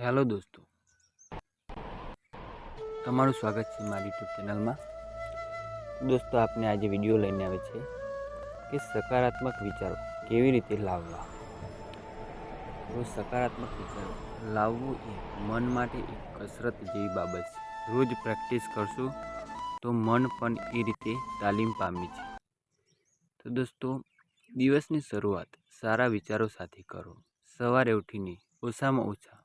Hello દોસ્તો, તમારું સ્વાગત છે મારી યુટ્યુબ ચેનલમાં। દોસ્તો, આપને આજે વિડીયો લઈને આવે છે કે સકારાત્મક વિચારો કેવી રીતે લાવવા। તો સકારાત્મક વિચારો લાવવું એ મન માટે એક કસરત જેવી બાબત છે। રોજ પ્રેક્ટિસ કરશું તો મન પણ એ રીતે તાલીમ પામે છે। તો દોસ્તો, દિવસની શરૂઆત સારા વિચારો સાથે કરો। સવારે ઉઠીને ઓછામાં ઓછા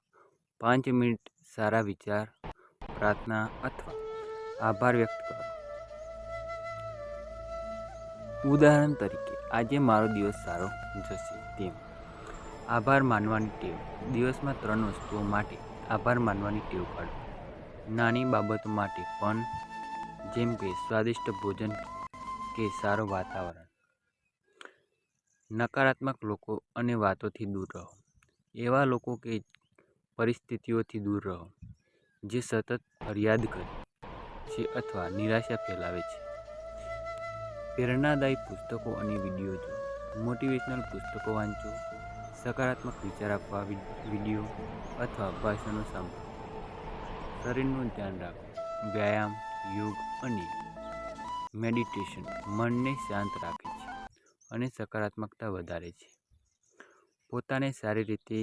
5 મિનિટ સારા વિચાર, પ્રાર્થના અથવા આભાર વ્યક્ત કરો। ઉદાહરણ તરીકે, આજે મારો દિવસ સારો જશે તેમ। આભાર માનવાની ટેવ, દિવસમાં 3 વસ્તુઓ માટે આભાર માનવાની ટેવ પાડો। નાની બાબતો માટે પણ, જેમ કે સ્વાદિષ્ટ ભોજન કે સારું વાતાવરણ। નકારાત્મક લોકો અને વાતોથી દૂર રહો, એવા લોકો કે પરિસ્થિતિઓથી દૂર રહો જે સતત ફરિયાદ કરે છે અથવા નિરાશા ફેલાવે છે। પ્રેરણાદાયી પુસ્તકો અને વિડીયો જુઓ, મોટિવેશનલ પુસ્તકો વાંચો, સકારાત્મક વિચાર આપવા વિડીયો અથવા ભાષણો સાંભળો। શરીરનું ધ્યાન રાખો, વ્યાયામ, યોગ અને મેડિટેશન મનને શાંત રાખે છે અને સકારાત્મકતા વધારે છે। પોતાને સારી રીતે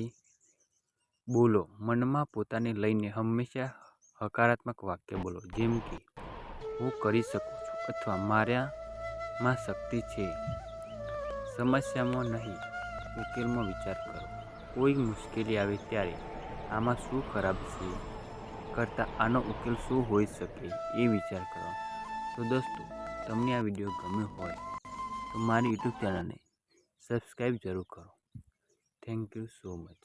બોલો, મનમાં પોતાને લઈને હંમેશા હકારાત્મક વાક્ય બોલો, જેમ કે હું કરી શકું છું અથવા મારામાં શક્તિ છે। સમસ્યામાં નહીં, ઉકેલમાં વિચાર કરો। કોઈ મુશ્કેલી આવે ત્યારે આમાં શું ખરાબ છે કરતાં આનો ઉકેલ શું હોઈ શકે એ વિચાર કરો। તો દોસ્તો, તમને આ વિડીયો ગમ્યો હોય તો મારી યુટ્યુબ ચેનલને સબસ્ક્રાઈબ જરૂર કરો। Thank you so much.